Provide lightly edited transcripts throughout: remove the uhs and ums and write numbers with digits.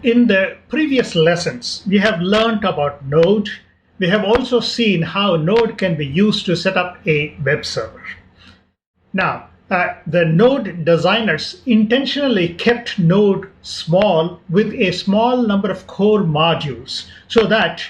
In the previous lessons, we have learned about Node. We have also seen how Node can be used to set up a web server. Now, the Node designers intentionally kept Node small with a small number of core modules so that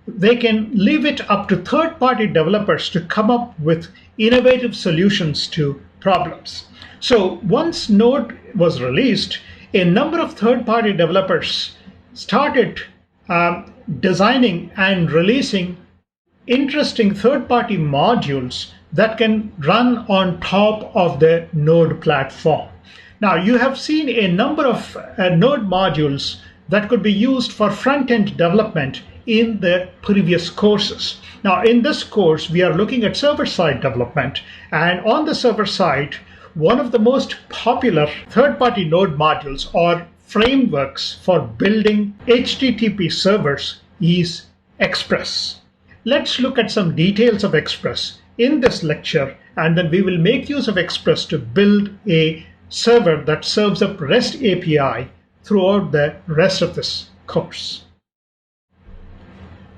they can leave it up to third-party developers to come up with innovative solutions to problems. So once Node was released, a number of third-party developers started designing and releasing interesting third-party modules that can run on top of the Node platform. Now, you have seen a number of Node modules that could be used for front-end development in the previous courses. Now, in this course, we are looking at server-side development, and on the server side, one of the most popular third-party Node modules or frameworks for building HTTP servers is Express. Let's look at some details of Express in this lecture, and then we will make use of Express to build a server that serves up REST API throughout the rest of this course.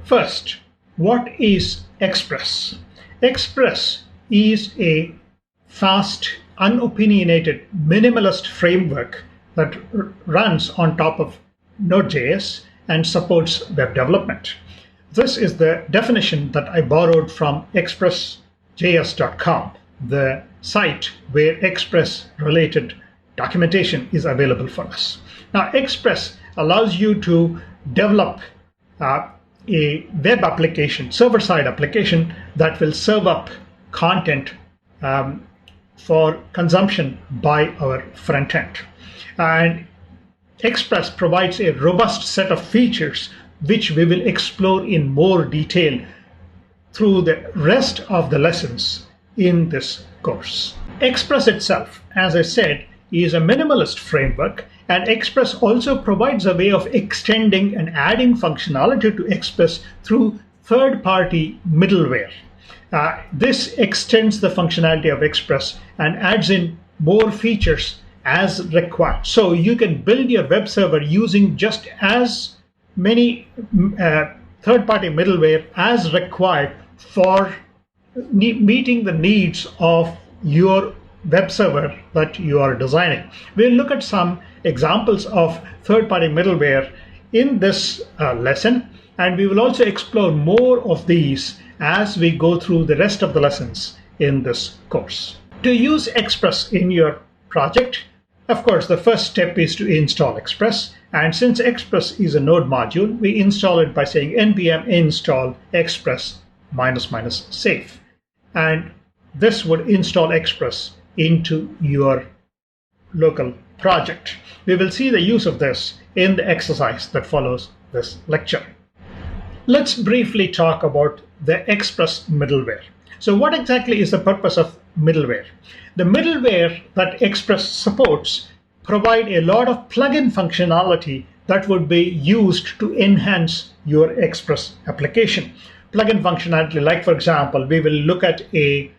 First, what is Express? Express is a fast, unopinionated, minimalist framework that runs on top of Node.js and supports web development. This is the definition that I borrowed from expressjs.com, the site where Express-related documentation is available for us. Now, Express allows you to develop a web application, server-side application that will serve up content for consumption by our front end. And Express provides a robust set of features which we will explore in more detail through the rest of the lessons in this course. Express itself, as I said, is a minimalist framework, and Express also provides a way of extending and adding functionality to Express through third-party middleware. This extends the functionality of Express and adds in more features as required. So you can build your web server using just as many third-party middleware as required for meeting the needs of your web server that you are designing. We'll look at some examples of third-party middleware in this lesson, and we will also explore more of these as we go through the rest of the lessons in this course. To use Express in your project, of course, the first step is to install Express. And since Express is a Node module, we install it by saying npm install express -- safe. And this would install Express into your local project. We will see the use of this in the exercise that follows this lecture. Let's briefly talk about the Express middleware. So what exactly is the purpose of middleware? The middleware that Express supports provide a lot of plugin functionality that would be used to enhance your Express application. Plugin functionality, like for example, we will look at a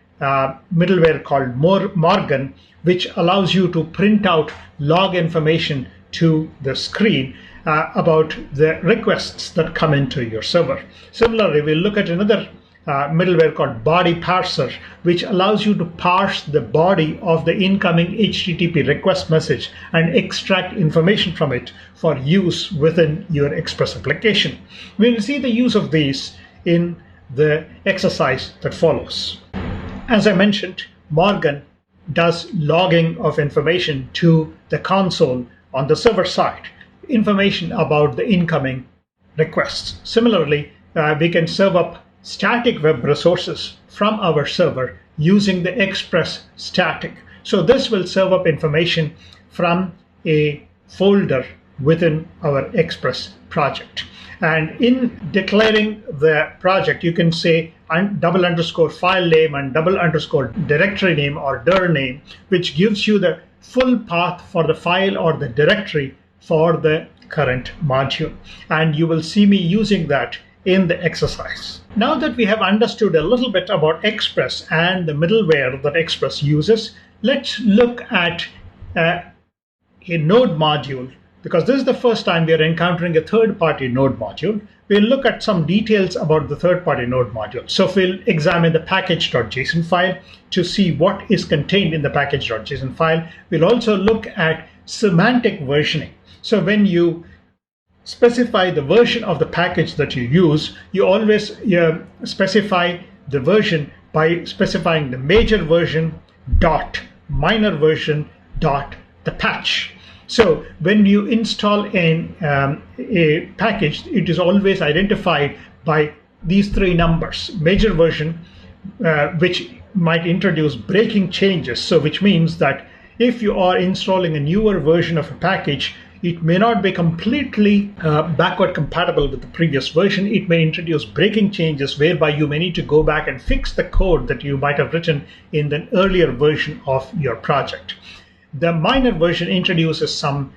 middleware called Morgan, which allows you to print out log information to the screen about the requests that come into your server. Similarly, we'll look at another middleware called Body Parser, which allows you to parse the body of the incoming HTTP request message and extract information from it for use within your Express application. We'll see the use of these in the exercise that follows. As I mentioned, Morgan does logging of information to the console on the server side, information about the incoming requests. Similarly, we can serve up static web resources from our server using the Express static. So this will serve up information from a folder within our Express project. And in declaring the project, you can say _file name and _directory name or dir name, which gives you the full path for the file or the directory for the current module. And you will see me using that in the exercise. Now that we have understood a little bit about Express and the middleware that Express uses, let's look at a Node module because this is the first time we are encountering a third-party node module, we'll look at some details about the third-party node module. So we'll examine the package.json file to see what is contained in the package.json file. We'll also look at semantic versioning. So when you specify the version of the package that you use, you always specify the version by specifying the major version dot minor version dot the patch. So when you install a package, it is always identified by these three numbers. Major version, which might introduce breaking changes. So which means that if you are installing a newer version of a package, it may not be completely backward compatible with the previous version. It may introduce breaking changes whereby you may need to go back and fix the code that you might have written in the earlier version of your project. The minor version introduces some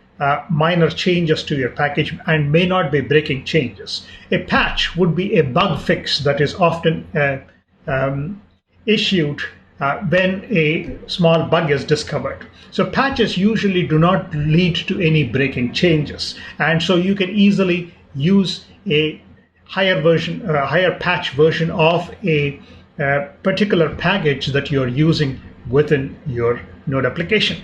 minor changes to your package and may not be breaking changes. A patch would be a bug fix that is often issued when a small bug is discovered. So patches usually do not lead to any breaking changes, and so you can easily use a higher version, higher patch version of a particular package that you're using within your node application.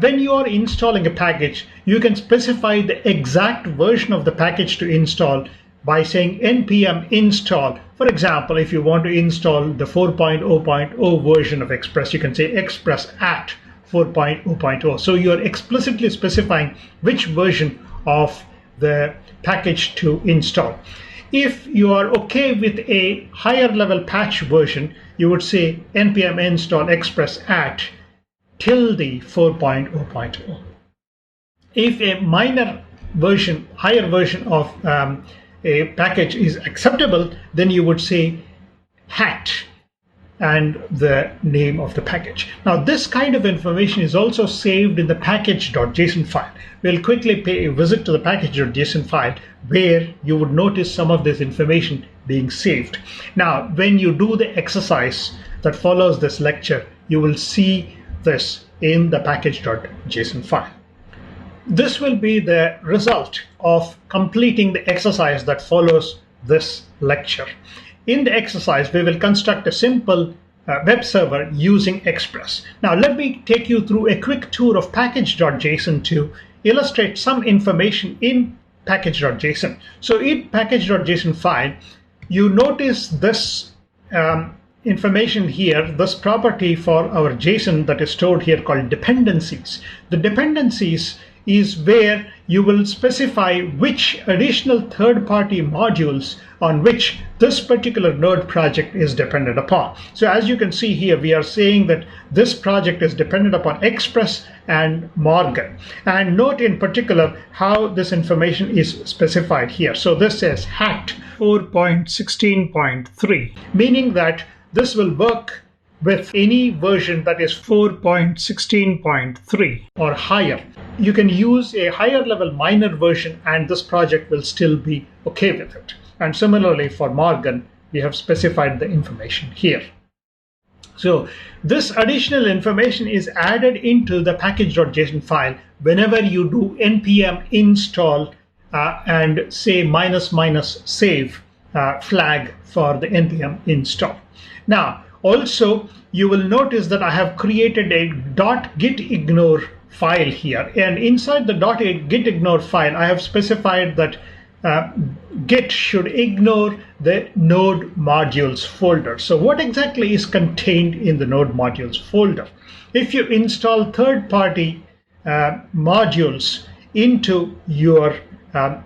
When you are installing a package, you can specify the exact version of the package to install by saying npm install. For example, if you want to install the 4.0.0 version of Express, you can say express at 4.0.0. So you're explicitly specifying which version of the package to install. If you are okay with a higher level patch version, you would say npm install express at tilde 4.0.0. If a minor version, higher version of a package is acceptable, then you would say hat and the name of the package. Now this kind of information is also saved in the package.json file. We'll quickly pay a visit to the package.json file where you would notice some of this information being saved. Now when you do the exercise that follows this lecture, you will see this in the package.json file. This will be the result of completing the exercise that follows this lecture. In the exercise, we will construct a simple web server using Express. Now, let me take you through a quick tour of package.json to illustrate some information in package.json. So in package.json file, you notice this information here, this property for our JSON that is stored here called dependencies. The dependencies is where you will specify which additional third-party modules on which this particular node project is dependent upon. So as you can see here, we are saying that this project is dependent upon Express and Morgan. And note in particular how this information is specified here. So this says hat 4.16.3, meaning that this will work with any version that is 4.16.3 or higher. You can use a higher level minor version and this project will still be okay with it. And similarly for Morgan, we have specified the information here. So this additional information is added into the package.json file whenever you do npm install and say -- save flag for the npm install. Now, also, you will notice that I have created a .gitignore file here. And inside the .gitignore file, I have specified that Git should ignore the node modules folder. So what exactly is contained in the node modules folder? If you install third-party modules into your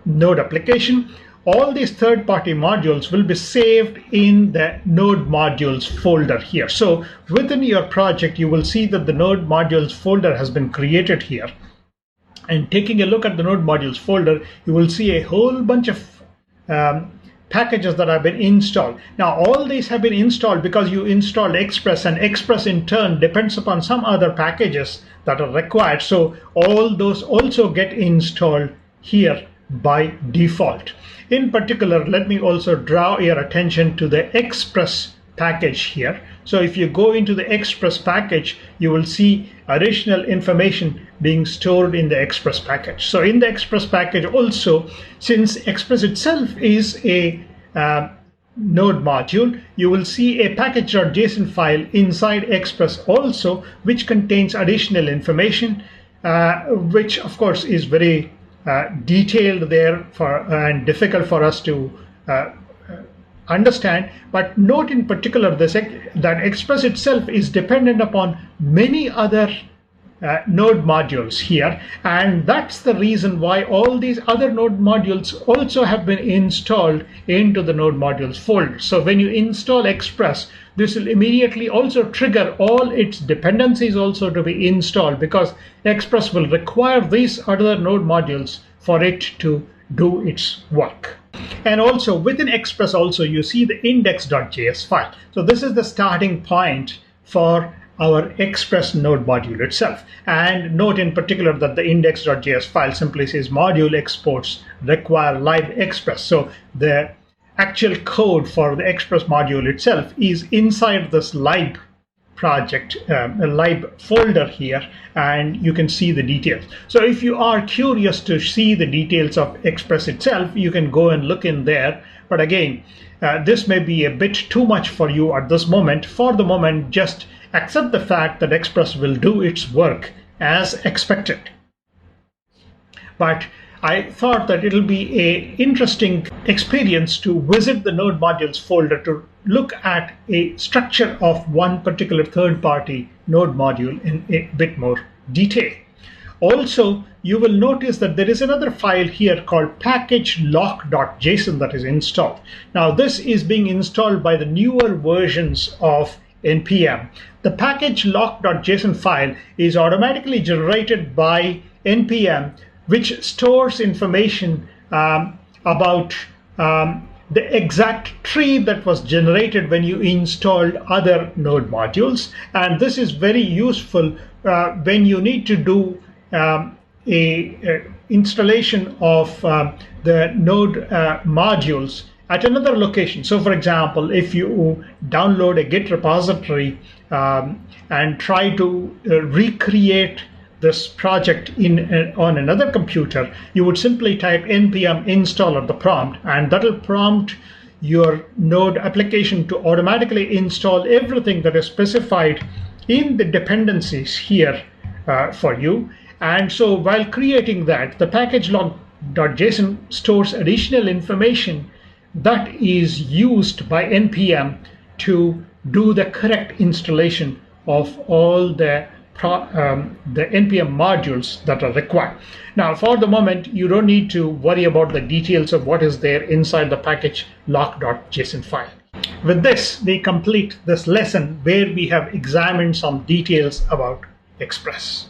node application, all these third-party modules will be saved in the node modules folder here. So within your project, you will see that the node modules folder has been created here. And taking a look at the node modules folder, you will see a whole bunch of packages that have been installed. Now, all these have been installed because you installed Express, and Express in turn depends upon some other packages that are required. So all those also get installed here by default. In particular, let me also draw your attention to the Express package here. So if you go into the Express package, you will see additional information being stored in the Express package. So in the Express package also, since Express itself is a node module, you will see a package.json file inside Express also, which contains additional information, which of course is very detailed there and difficult for us to understand. But note in particular that Express itself is dependent upon many other node modules here, and that's the reason why all these other node modules also have been installed into the node modules folder. So when you install Express, this will immediately also trigger all its dependencies also to be installed, because Express will require these other node modules for it to do its work. And also within Express also you see the index.js file. So this is the starting point for our Express node module itself. And note in particular that the index.js file simply says module exports require live Express. So the actual code for the Express module itself is inside this lib project, a lib folder here, and you can see the details. So if you are curious to see the details of Express itself, you can go and look in there. But again, this may be a bit too much for you at this moment. For the moment, just accept the fact that Express will do its work as expected. But I thought that it'll be an interesting experience to visit the node modules folder to look at a structure of one particular third-party node module in a bit more detail. Also, you will notice that there is another file here called package.lock.json that is installed. Now, this is being installed by the newer versions of NPM. The package.lock.json file is automatically generated by NPM, which stores information about the exact tree that was generated when you installed other node modules. And this is very useful when you need to do a installation of the node modules at another location. So for example, if you download a Git repository and try to recreate this project on another computer, you would simply type npm install at the prompt, and that will prompt your node application to automatically install everything that is specified in the dependencies here for you. And so while creating that, the package.log.json stores additional information that is used by npm to do the correct installation of all the npm modules that are required. Now, for the moment, you don't need to worry about the details of what is there inside the package.lock.json file. With this, we complete this lesson where we have examined some details about Express.